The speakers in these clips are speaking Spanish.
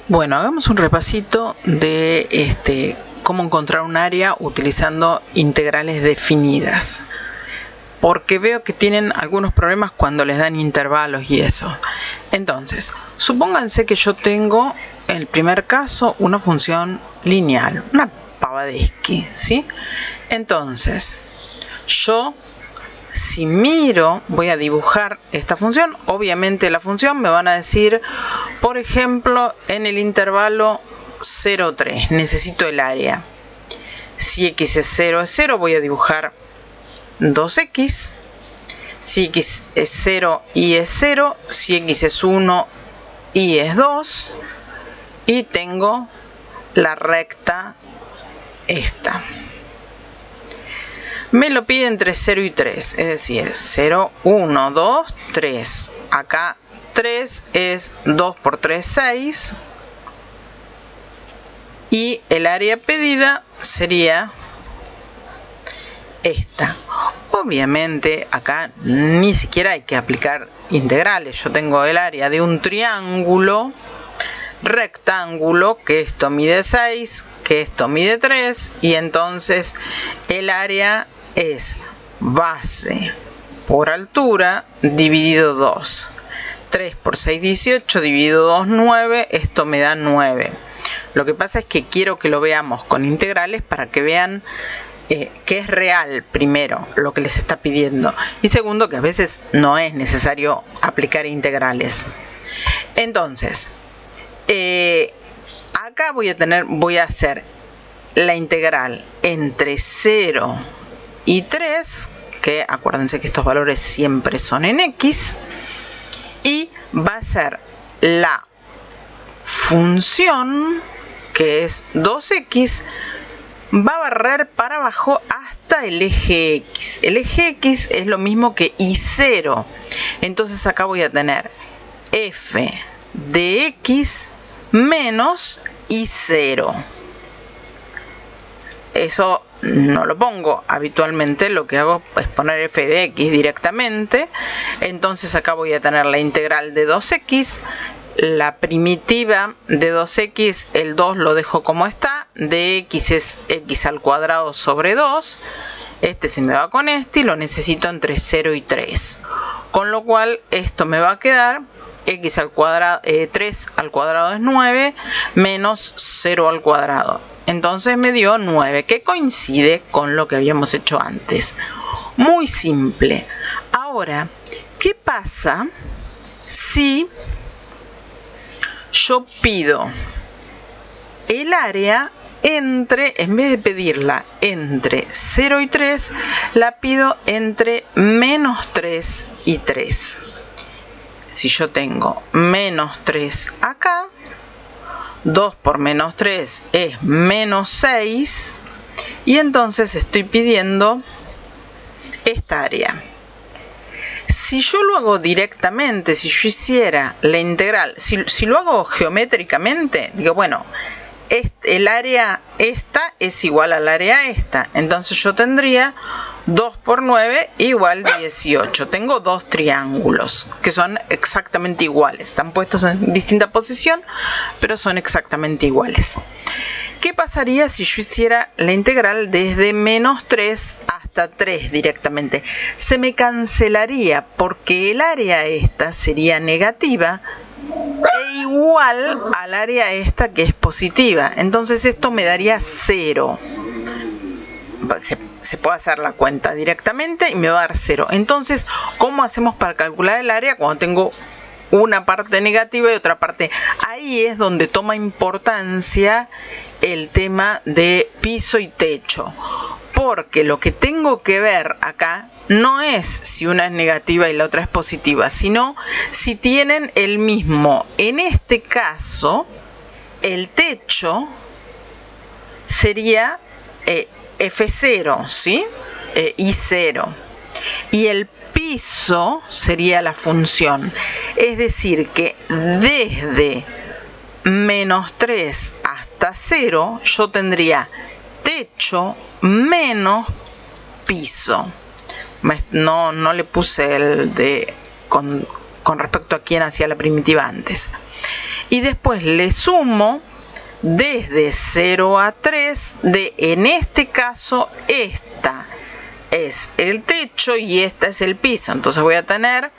Bueno, hagamos un repasito de cómo encontrar un área utilizando integrales definidas, porque veo que tienen algunos problemas cuando les dan intervalos y eso. Entonces, supónganse que yo tengo, en el primer caso, una función lineal, una pavadeschi, ¿sí? Entonces, yo, si miro, voy a dibujar esta función. Obviamente la función me van a decir, por ejemplo, en el intervalo 0, 3, necesito el área. Si x es 0, es 0, voy a dibujar 2x. Si x es 0, y es 0. Si x es 1, y es 2. Y tengo la recta esta. Me lo pide entre 0 y 3, es decir, 0, 1, 2, 3. Acá 3 es 2 por 3, 6. Y el área pedida sería esta. Obviamente acá ni siquiera hay que aplicar integrales. Yo tengo el área de un triángulo rectángulo, que esto mide 6, que esto mide 3, y entonces el área es base por altura dividido 2. 3 por 6, 18, dividido 2, 9, esto me da 9. Lo que pasa es que quiero que lo veamos con integrales para que vean que es real, primero, lo que les está pidiendo, y segundo, que a veces no es necesario aplicar integrales. Entonces, acá voy a hacer la integral entre 0 y 3, que acuérdense que estos valores siempre son en x, y va a ser la función, que es 2x, va a barrer para abajo hasta el eje x. El eje x es lo mismo que y0. Entonces acá voy a tener f de x menos y0. Eso no lo pongo habitualmente, lo que hago es poner f de x directamente. Entonces acá voy a tener la integral de 2x, la primitiva de 2x, el 2 lo dejo como está, de x es x al cuadrado sobre 2, este se me va con este y lo necesito entre 0 y 3, con lo cual esto me va a quedar x al cuadrado, 3 al cuadrado es 9, menos 0 al cuadrado. Entonces me dio 9, que coincide con lo que habíamos hecho antes. Muy simple. Ahora, ¿qué pasa si yo pido el área entre, en vez de pedirla entre 0 y 3, la pido entre menos 3 y 3? Si yo tengo menos 3 acá, 2 por menos 3 es menos 6, y entonces estoy pidiendo esta área. Si yo lo hago directamente, si yo hiciera la integral, si lo hago geométricamente, digo, bueno, el área esta es igual al área esta, entonces yo tendría 2 por 9 igual 18. Tengo dos triángulos que son exactamente iguales. Están puestos en distinta posición, pero son exactamente iguales. ¿Qué pasaría si yo hiciera la integral desde menos 3 hasta 3 directamente? Se me cancelaría porque el área esta sería negativa e igual al área esta que es positiva. Entonces esto me daría 0. Se puede hacer la cuenta directamente y me va a dar 0. Entonces, ¿cómo hacemos para calcular el área cuando tengo una parte negativa y otra parte? Ahí es donde toma importancia el tema de piso y techo, porque lo que tengo que ver acá no es si una es negativa y la otra es positiva, sino si tienen el mismo. En este caso, el techo sería F0, ¿sí? I0. Y el piso sería la función. Es decir, que desde menos 3 hasta 0, yo tendría techo menos piso. No le puse el de con respecto a quién hacía la primitiva antes. y después le sumo desde 0 a 3 de, en este caso, esta es el techo y esta es el piso. Entonces voy a tener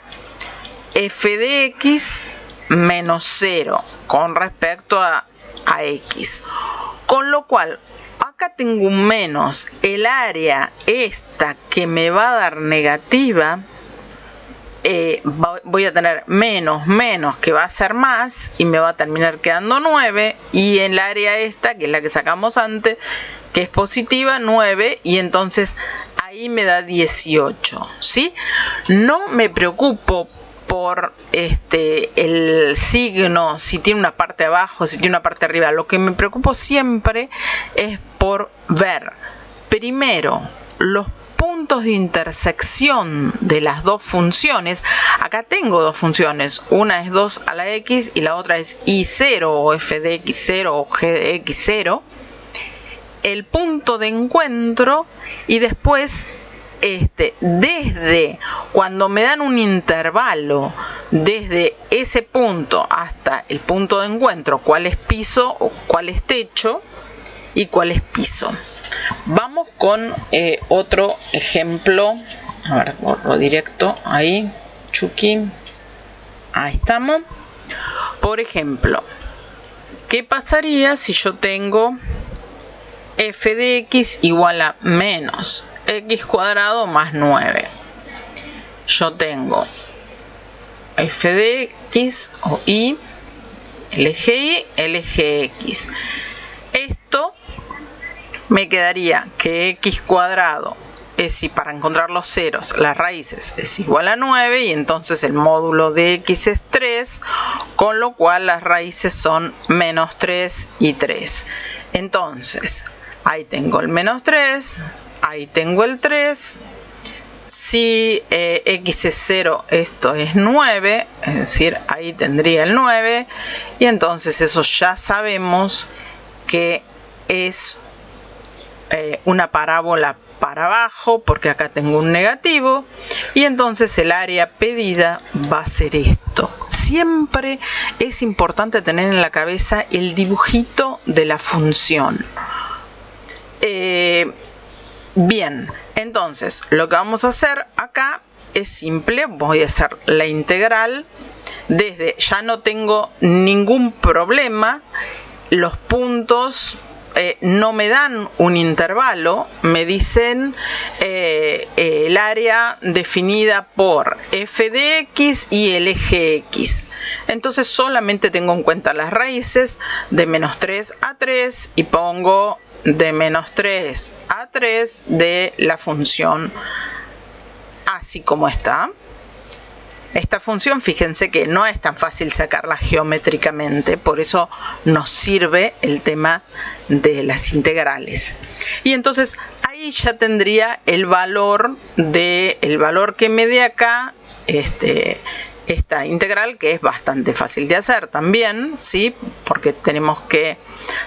f de x menos 0 con respecto a x. Con lo cual, acá tengo un menos. El área esta que me va a dar negativa, voy a tener menos, que va a ser más y me va a terminar quedando 9. Y en el área esta, que es la que sacamos antes, que es positiva, 9. Y entonces ahí me da 18, ¿sí? No me preocupo por el signo, si tiene una parte abajo, si tiene una parte arriba. Lo que me preocupo siempre es por ver primero los puntos de intersección de las dos funciones. Acá tengo dos funciones, una es 2 a la x y la otra es y0 o f de x0 o g de x0. El punto de encuentro y después desde cuando me dan un intervalo desde ese punto hasta el punto de encuentro, cuál es piso, cuál es techo y cuál es piso. Vamos con otro ejemplo. A ver, borro directo ahí, Chucky. Ahí estamos. Por ejemplo, ¿qué pasaría si yo tengo f de x igual a menos x cuadrado más 9? Yo tengo f de x o y, el eje x. Esto me quedaría que x cuadrado es, si para encontrar los ceros, las raíces, es igual a 9 y entonces el módulo de x es 3, con lo cual las raíces son menos 3 y 3. Entonces, ahí tengo el menos 3, ahí tengo el 3. Si x es 0, esto es 9, es decir, ahí tendría el 9. Y entonces eso ya sabemos que es una parábola para abajo, porque acá tengo un negativo. Y entonces el área pedida va a ser esto. Siempre es importante tener en la cabeza el dibujito de la función. Bien, entonces lo que vamos a hacer acá es simple. Voy a hacer la integral desde, ya no tengo ningún problema, los puntos no me dan un intervalo, me dicen el área definida por f de x y el eje x. Entonces solamente tengo en cuenta las raíces de menos 3 a 3 y pongo de menos 3 a 3 de la función así como está. Esta función, fíjense que no es tan fácil sacarla geométricamente, por eso nos sirve el tema de las integrales. Y entonces ahí ya tendría el valor que me dé acá esta integral, que es bastante fácil de hacer también, ¿sí? Porque tenemos que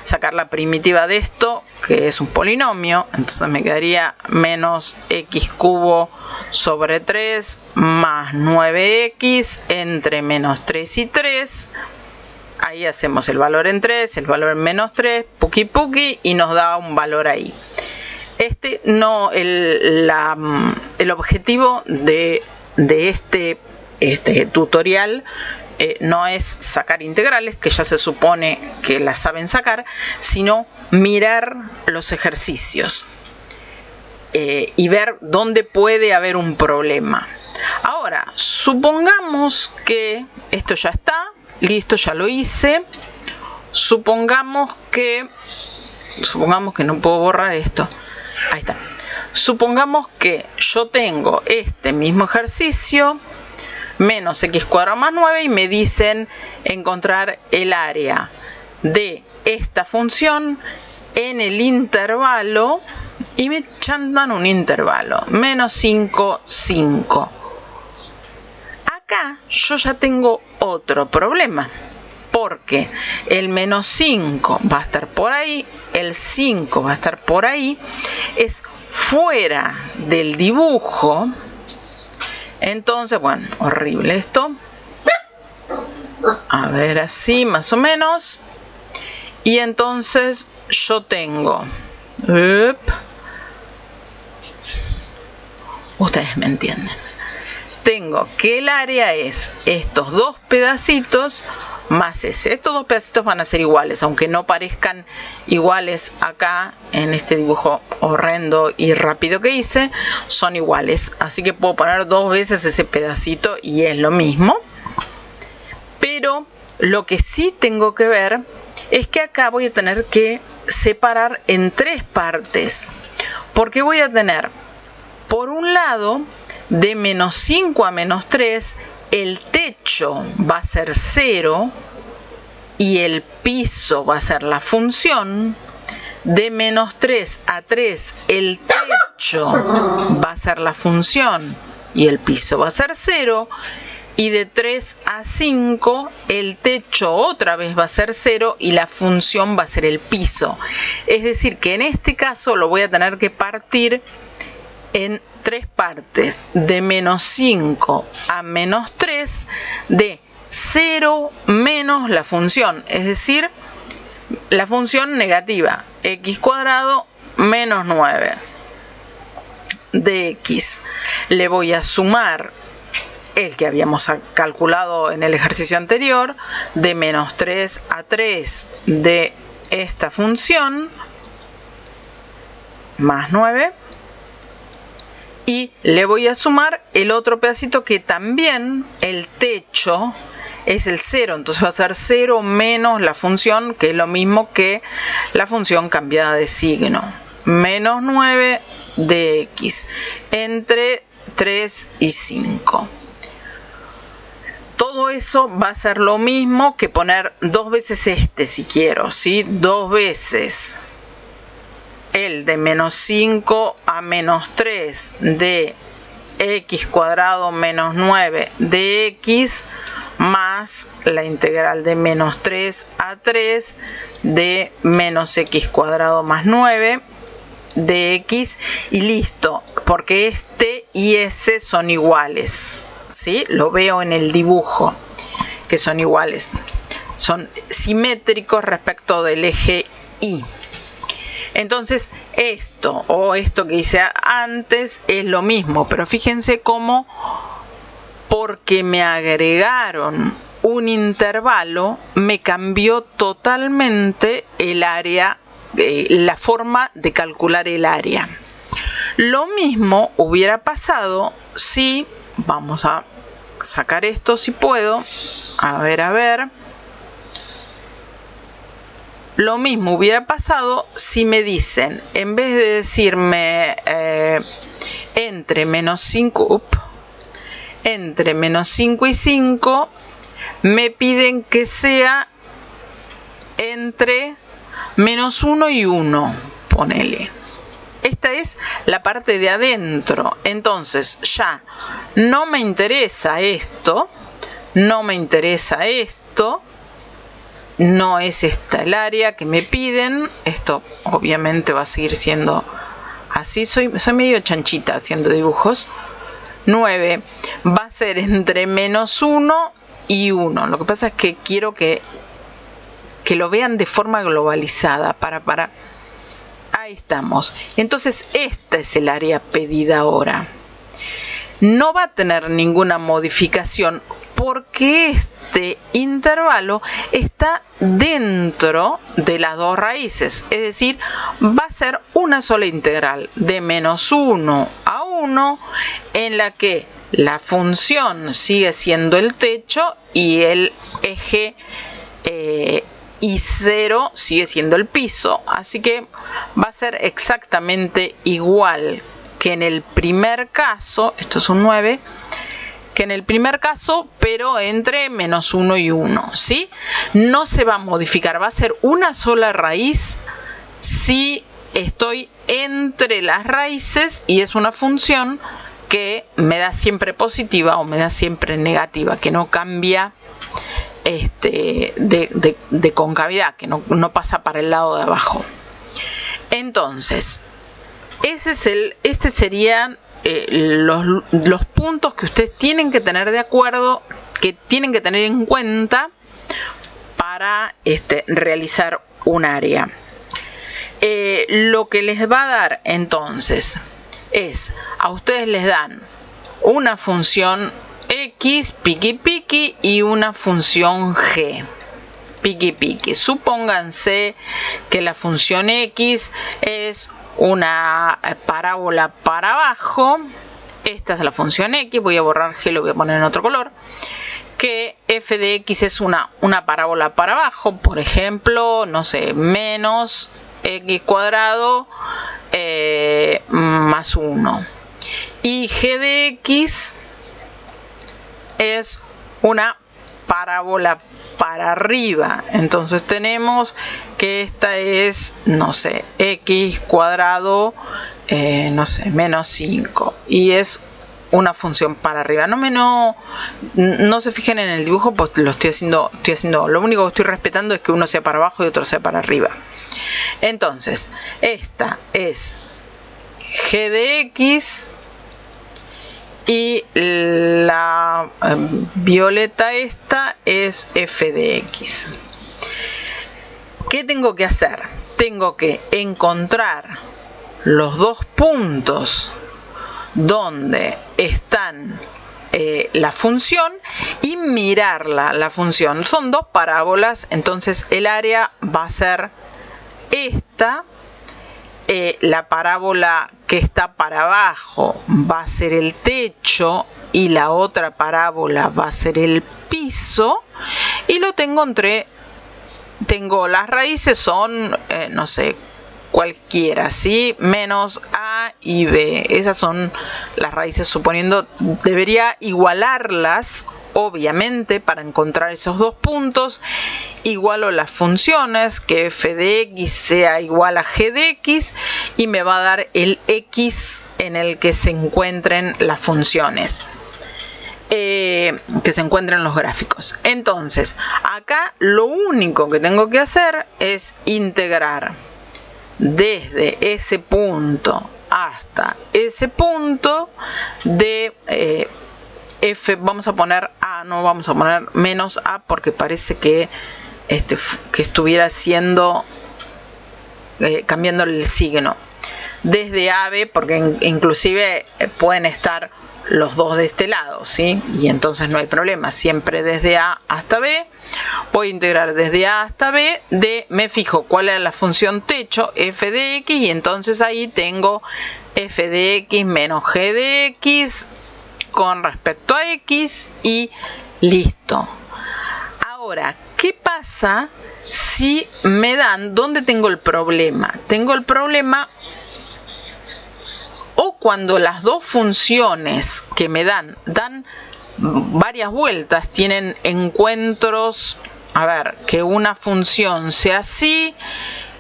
sacar la primitiva de esto, que es un polinomio. Entonces me quedaría menos x cubo sobre 3 más 9x entre menos 3 y 3. Ahí hacemos el valor en 3, el valor en menos 3, puki puki, y nos da un valor ahí. El objetivo de este tutorial no es sacar integrales, que ya se supone que las saben sacar, sino mirar los ejercicios y ver dónde puede haber un problema. Ahora, supongamos que esto ya está, listo, ya lo hice. Supongamos que no puedo borrar esto. Ahí está. Supongamos que yo tengo este mismo ejercicio, menos x cuadrado más 9, y me dicen encontrar el área de esta función en el intervalo, y me chantan un intervalo, menos 5, 5. Acá yo ya tengo otro problema, porque el menos 5 va a estar por ahí, el 5 va a estar por ahí, es fuera del dibujo. Entonces, bueno, horrible esto. A ver, así más o menos. Y entonces yo tengo... Ustedes me entienden. Tengo que el área es estos dos pedacitos más ese. Estos dos pedacitos van a ser iguales, aunque no parezcan iguales acá en este dibujo horrendo y rápido que hice, son iguales. Así que puedo poner dos veces ese pedacito y es lo mismo. Pero lo que sí tengo que ver es que acá voy a tener que separar en tres partes. Porque voy a tener, por un lado, de menos 5 a menos 3, el techo va a ser 0 y el piso va a ser la función. De menos 3 a 3, el techo va a ser la función y el piso va a ser 0. Y de 3 a 5, el techo otra vez va a ser 0 y la función va a ser el piso. Es decir, que en este caso lo voy a tener que partir en tres partes, de menos 5 a menos 3, de 0 menos la función, es decir, la función negativa, x cuadrado menos 9 de x. Le voy a sumar el que habíamos calculado en el ejercicio anterior, de menos 3 a 3 de esta función, más 9. Y le voy a sumar el otro pedacito que también el techo es el 0. Entonces va a ser 0 menos la función, que es lo mismo que la función cambiada de signo. Menos 9 de x entre 3 y 5. Todo eso va a ser lo mismo que poner dos veces este si quiero, ¿sí? Dos veces el de menos 5 a menos 3 de x cuadrado menos 9 de x más la integral de menos 3 a 3 de menos x cuadrado más 9 de x y listo, porque este y ese son iguales, ¿sí? Lo veo en el dibujo que son iguales, son simétricos respecto del eje Y. Entonces esto o esto que hice antes es lo mismo, pero fíjense cómo, porque me agregaron un intervalo, me cambió totalmente el área, la forma de calcular el área. Lo mismo hubiera pasado si, vamos a sacar esto si puedo, a ver. Lo mismo hubiera pasado si me dicen, en vez de decirme entre menos 5 y 5, me piden que sea entre menos 1 y 1, ponele. Esta es la parte de adentro, entonces ya no me interesa esto, no es esta el área que me piden. Esto obviamente va a seguir siendo así, soy medio chanchita haciendo dibujos. 9 va a ser entre menos 1 y 1. Lo que pasa es que quiero que lo vean de forma globalizada. Ahí estamos. Entonces esta es el área pedida ahora. No va a tener ninguna modificación porque este intervalo está dentro de las dos raíces, es decir, va a ser una sola integral de menos 1 a 1 en la que la función sigue siendo el techo y el eje y 0 sigue siendo el piso, así que va a ser exactamente igual que en el primer caso, esto es un 9, que en el primer caso, pero entre menos 1 y 1, ¿sí? No se va a modificar, va a ser una sola raíz si estoy entre las raíces y es una función que me da siempre positiva o me da siempre negativa, que no cambia de concavidad, que no pasa para el lado de abajo. Entonces, este sería los puntos que ustedes tienen que tener de acuerdo, que tienen que tener en cuenta para realizar un área. Lo que les va a dar entonces es, a ustedes les dan una función x, piqui piqui, y una función g, piqui piqui. Supónganse que la función x es una parábola para abajo. Esta es la función x, voy a borrar g, lo voy a poner en otro color. Que f de x es una parábola para abajo, por ejemplo, no sé, menos x cuadrado más 1. Y g de x es una parábola para arriba. Entonces tenemos que esta es, no sé, x cuadrado, no sé, menos 5. Y es una función para arriba. No se fijen en el dibujo, pues lo estoy haciendo. Lo único que estoy respetando es que uno sea para abajo y otro sea para arriba. Entonces, esta es g de x y la violeta esta es f de x. ¿Qué tengo que hacer? Tengo que encontrar los dos puntos donde están la función y mirarla, la función. Son dos parábolas, entonces el área va a ser esta. La parábola que está para abajo va a ser el techo y la otra parábola va a ser el piso, y lo tengo tengo las raíces son, no sé, cualquiera, ¿sí? Menos a y b. Esas son las raíces, suponiendo, debería igualarlas, obviamente, para encontrar esos dos puntos. Igualo las funciones, que f de x sea igual a g de x, y me va a dar el x en el que se encuentren las funciones, que se encuentren los gráficos. Entonces, acá lo único que tengo que hacer es integrar desde ese punto hasta ese punto de f, vamos a poner a, no vamos a poner menos a, porque parece que estuviera haciendo, cambiando el signo, desde AB, porque inclusive pueden estar los dos de este lado, ¿sí? Y entonces no hay problema, siempre desde A hasta B. Voy a integrar desde A hasta B, me fijo cuál es la función techo, f de x, y entonces ahí tengo f de x menos g de x con respecto a x, y listo. Ahora, ¿qué pasa si me dan, dónde tengo el problema? Tengo el problema o cuando las dos funciones que me dan varias vueltas, tienen encuentros, a ver, que una función sea así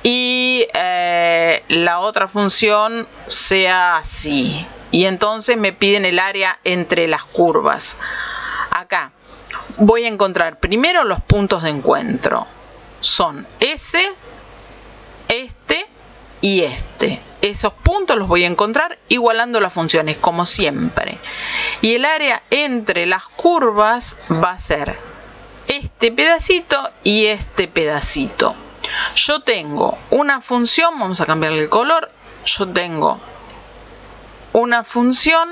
y la otra función sea así, y entonces me piden el área entre las curvas. Acá voy a encontrar primero los puntos de encuentro, son este y este. Esos puntos los voy a encontrar igualando las funciones, como siempre. Y el área entre las curvas va a ser este pedacito y este pedacito. Yo tengo una función, vamos a cambiarle el color. Yo tengo una función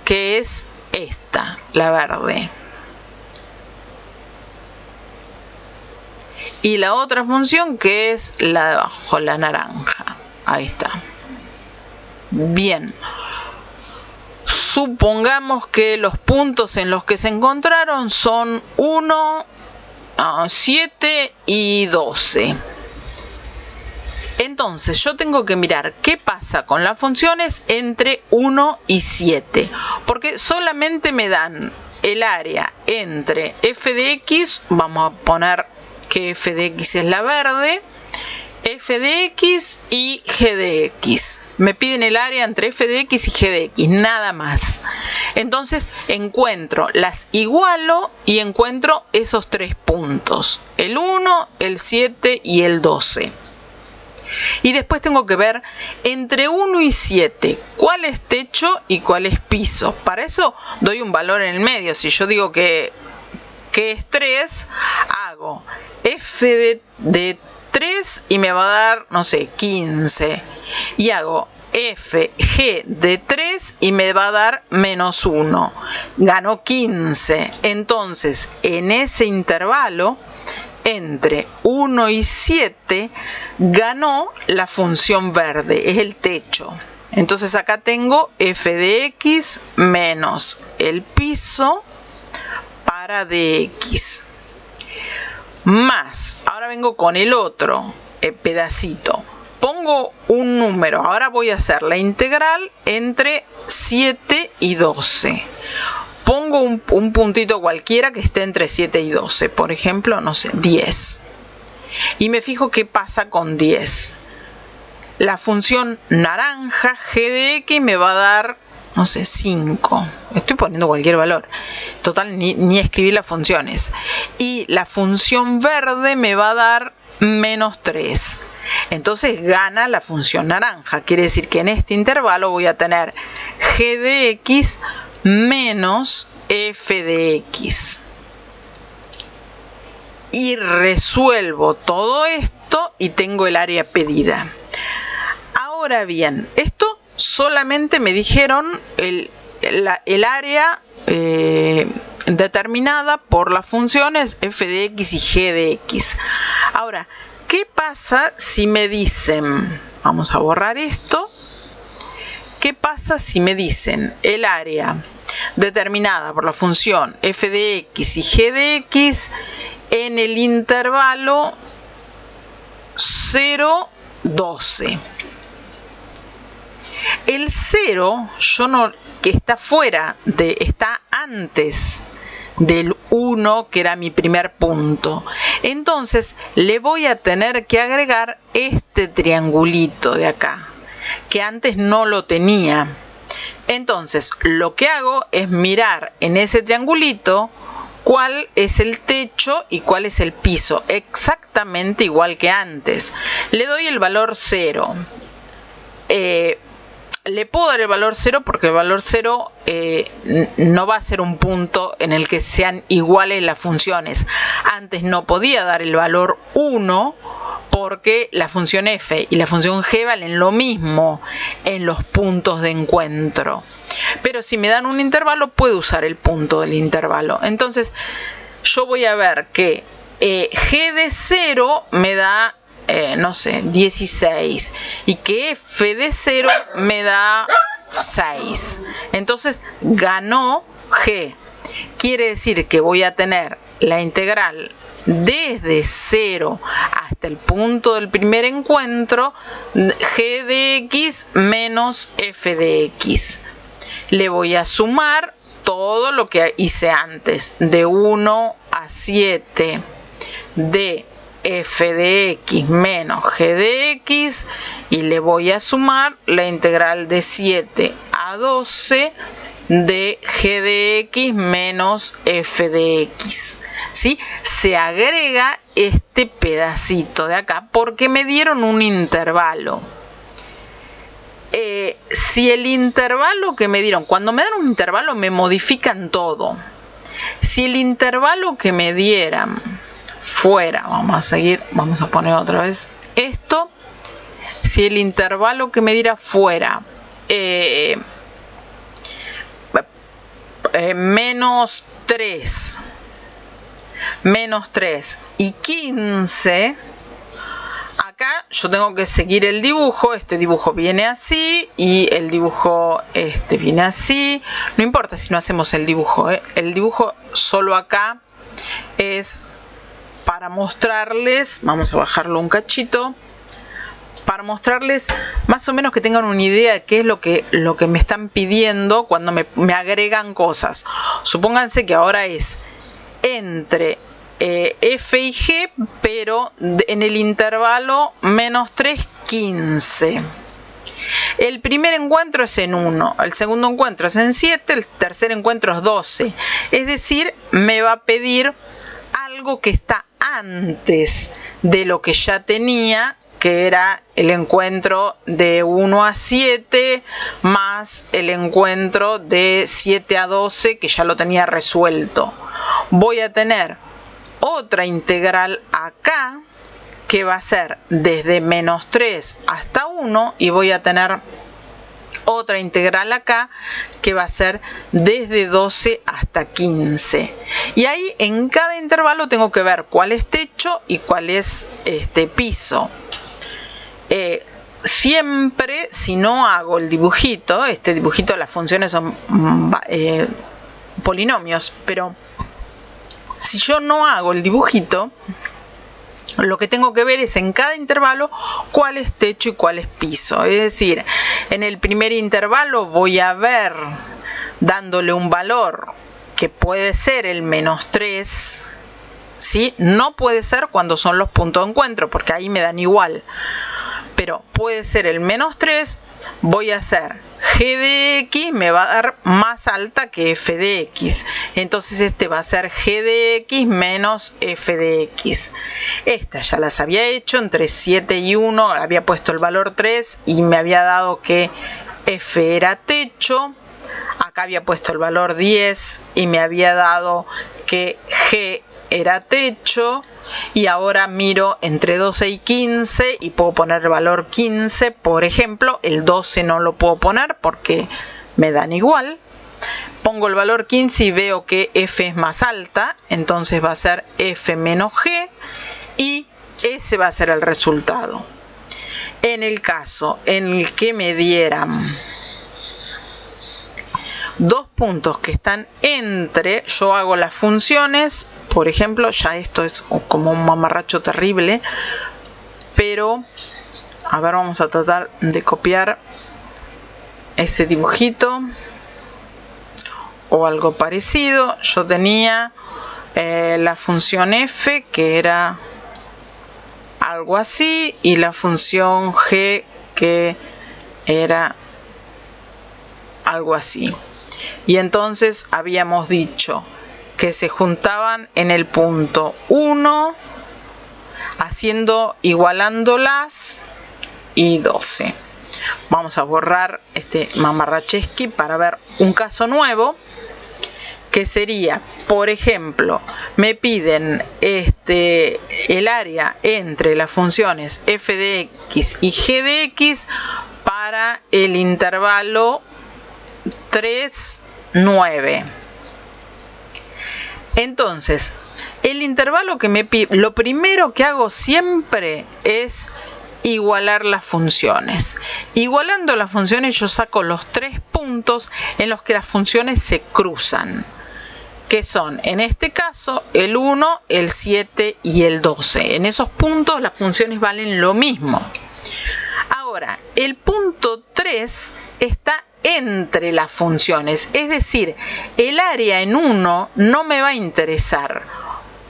que es esta, la verde. Y la otra función que es la de abajo, la naranja. Ahí está. Bien, supongamos que los puntos en los que se encontraron son 1, 7 y 12. Entonces yo tengo que mirar qué pasa con las funciones entre 1 y 7, porque solamente me dan el área entre f de x, vamos a poner que f de x es la verde, f de x y g de x. Me piden el área entre f de x y g de x, nada más. Entonces las igualo y encuentro esos tres puntos, el 1, el 7 y el 12. Y después tengo que ver entre 1 y 7, cuál es techo y cuál es piso. Para eso doy un valor en el medio. Si yo digo que es 3, hago f de 3 y me va a dar, no sé, 15. Y hago fg de 3 y me va a dar menos 1. Ganó 15. Entonces, en ese intervalo, entre 1 y 7, ganó la función verde, es el techo. Entonces acá tengo f de x menos el piso para dx. Más, ahora vengo con el otro pedacito. Pongo un número, ahora voy a hacer la integral entre 7 y 12. Pongo un puntito cualquiera que esté entre 7 y 12, por ejemplo, no sé, 10. Y me fijo qué pasa con 10. La función naranja g de x me va a dar, no sé, 5. Estoy poniendo cualquier valor. Total, ni escribir las funciones. Y la función verde me va a dar menos 3. Entonces gana la función naranja. Quiere decir que en este intervalo voy a tener g de x menos f de x. Y resuelvo todo esto y tengo el área pedida. Ahora bien, esto solamente me dijeron el área determinada por las funciones f de x y g de x. Ahora, ¿qué pasa si me dicen, vamos a borrar esto, qué pasa si me dicen el área determinada por la función f de x y g de x en el intervalo 0, 12? El 0, que está fuera, está antes del 1, que era mi primer punto. Entonces le voy a tener que agregar este triangulito de acá, que antes no lo tenía. Entonces lo que hago es mirar en ese triangulito cuál es el techo y cuál es el piso, exactamente igual que antes. Le doy el valor 0. Le puedo dar el valor 0 porque el valor 0 no va a ser un punto en el que sean iguales las funciones. Antes no podía dar el valor 1 porque la función f y la función g valen lo mismo en los puntos de encuentro. Pero si me dan un intervalo, puedo usar el punto del intervalo. Entonces, yo voy a ver que g de 0 me da, no sé, 16. Y que f de 0 me da 6. Entonces, ganó g. Quiere decir que voy a tener la integral desde 0 hasta el punto del primer encuentro, g de x menos f de x. Le voy a sumar todo lo que hice antes, de 1 a 7 de f de x menos g de x, y le voy a sumar la integral de 7 a 12 de g de x menos f de x. ¿Sí? Se agrega este pedacito de acá porque me dieron un intervalo. Si el intervalo que me dieron, cuando me dan un intervalo me modifican todo. Si el intervalo que me dieran fuera, vamos a poner otra vez esto. Si el intervalo que me diera fuera menos 3 y 15, acá yo tengo que seguir el dibujo. Este dibujo viene así y el dibujo viene así. No importa si no hacemos el dibujo, el dibujo solo acá es para mostrarles. Vamos a bajarlo un cachito para mostrarles más o menos que tengan una idea de qué es lo que me están pidiendo cuando me agregan cosas. Supónganse que ahora es entre f y g, pero en el intervalo menos 3, 15. El primer encuentro es en 1, el segundo encuentro es en 7, el tercer encuentro es 12. Es decir, me va a pedir algo que está antes de lo que ya tenía que era el encuentro de 1 a 7 más el encuentro de 7 a 12, que ya lo tenía resuelto. Voy a tener otra integral acá, que va a ser desde menos 3 hasta 1, y voy a tener otra integral acá que va a ser desde 12 hasta 15. Y ahí en cada intervalo tengo que ver cuál es techo y cuál es piso. Siempre, si no hago el dibujito, este dibujito, las funciones son polinomios, pero si yo no hago el dibujito, lo que tengo que ver es en cada intervalo cuál es techo y cuál es piso. Es decir, en el primer intervalo voy a ver, dándole un valor que puede ser el menos 3, ¿sí? No puede ser cuando son los puntos de encuentro, porque ahí me dan igual. Pero puede ser el menos 3, voy a hacer g de x, me va a dar más alta que f de x. Entonces este va a ser g de x menos f de x. Estas ya las había hecho entre 7 y 1, había puesto el valor 3 y me había dado que f era techo. Acá había puesto el valor 10 y me había dado que g era techo. Y ahora miro entre 12 y 15 y puedo poner el valor 15, por ejemplo. El 12 no lo puedo poner porque me dan igual. Pongo el valor 15 y veo que f es más alta, entonces va a ser f menos g y ese va a ser el resultado. En el caso en el que me dieran dos puntos que están entre, yo hago las funciones. Por ejemplo, ya esto es como un mamarracho terrible, pero a ver, vamos a tratar de copiar ese dibujito o algo parecido. Yo tenía la función f, que era algo así, y la función g, que era algo así. Y entonces habíamos dicho que se juntaban en el punto 1, igualándolas, y 12. Vamos a borrar este mamarrachesqui para ver un caso nuevo, que sería, por ejemplo, me piden el área entre las funciones f de x y g de x para el intervalo 3, 9. Entonces, el intervalo que me pide, lo primero que hago siempre es igualar las funciones. Igualando las funciones yo saco los 3 puntos en los que las funciones se cruzan, que son, en este caso, el 1, el 7 y el 12. En esos puntos las funciones valen lo mismo. Ahora, el punto 3 está entre las funciones, es decir, el área en 1 no me va a interesar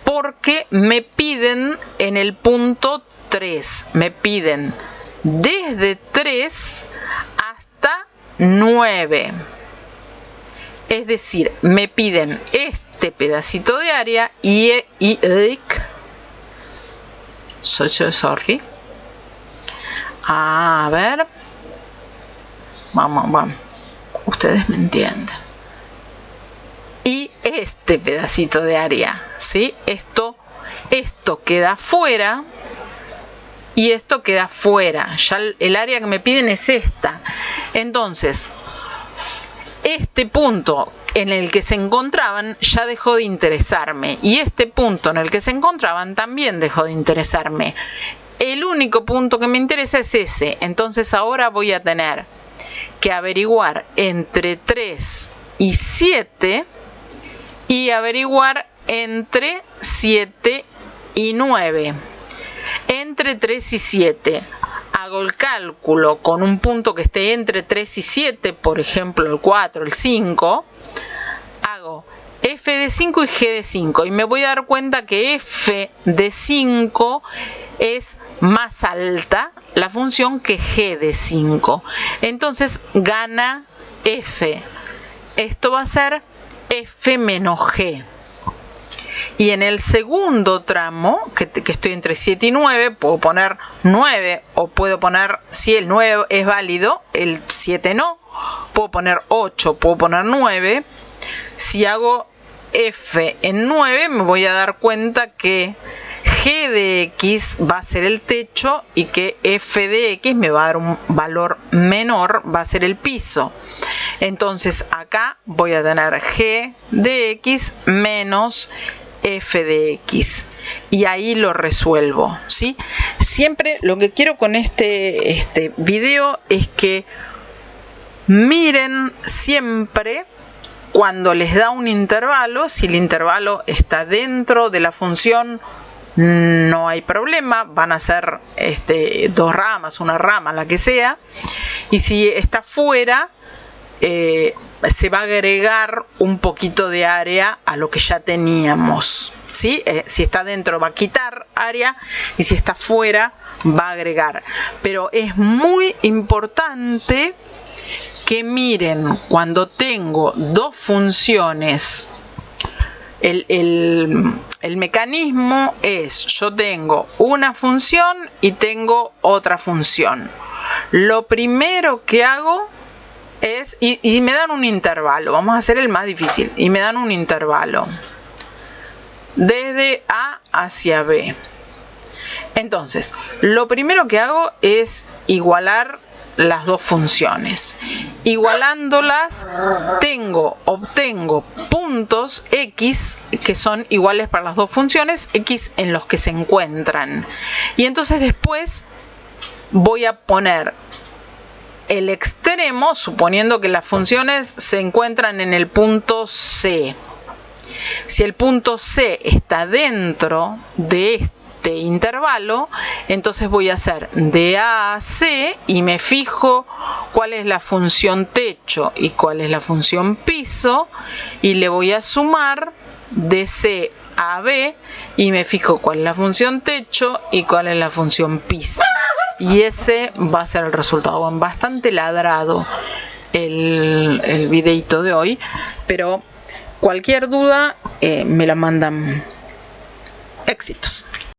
porque me piden en el punto 3, me piden desde 3 hasta 9, es decir, me piden este pedacito de área a ver, vamos, ustedes me entienden. Y este pedacito de área, ¿sí? Esto queda fuera y esto queda fuera. Ya el área que me piden es esta. Entonces, este punto en el que se encontraban ya dejó de interesarme. Y este punto en el que se encontraban también dejó de interesarme. El único punto que me interesa es ese. Entonces ahora voy a tener que averiguar entre 3 y 7 y averiguar entre 7 y 9. Entre 3 y 7 hago el cálculo con un punto que esté entre 3 y 7, por ejemplo el 4, el 5, hago f de 5 y g de 5 y me voy a dar cuenta que f de 5 es más alta la función que g de 5. Entonces gana f. Esto va a ser f menos g. Y en el segundo tramo, que estoy entre 7 y 9, puedo poner 9 o puedo poner, si el 9 es válido, el 7 no. Puedo poner 8, puedo poner 9. Si hago f en 9, me voy a dar cuenta que g de x va a ser el techo y que f de x me va a dar un valor menor, va a ser el piso. Entonces acá voy a tener g de x menos f de x y ahí lo resuelvo, ¿sí? Siempre lo que quiero con este video es que miren siempre cuando les da un intervalo, si el intervalo está dentro de la función no hay problema, van a ser dos ramas, una rama, la que sea, y si está fuera se va a agregar un poquito de área a lo que ya teníamos, ¿sí? Si está dentro va a quitar área y si está fuera va a agregar, pero es muy importante que miren cuando tengo dos funciones. El mecanismo es, yo tengo una función y tengo otra función. Lo primero que hago es, y me dan un intervalo, vamos a hacer el más difícil, y me dan un intervalo desde A hacia B. Entonces, lo primero que hago es igualar las dos funciones. Igualándolas, obtengo puntos x que son iguales para las dos funciones, x en los que se encuentran. Y entonces después voy a poner el extremo, suponiendo que las funciones se encuentran en el punto C. Si el punto C está dentro de este intervalo, entonces voy a hacer de A a C y me fijo cuál es la función techo y cuál es la función piso y le voy a sumar de C a B y me fijo cuál es la función techo y cuál es la función piso. Y ese va a ser el resultado. Bastante ladrado el videito de hoy, pero cualquier duda me la mandan. Éxitos.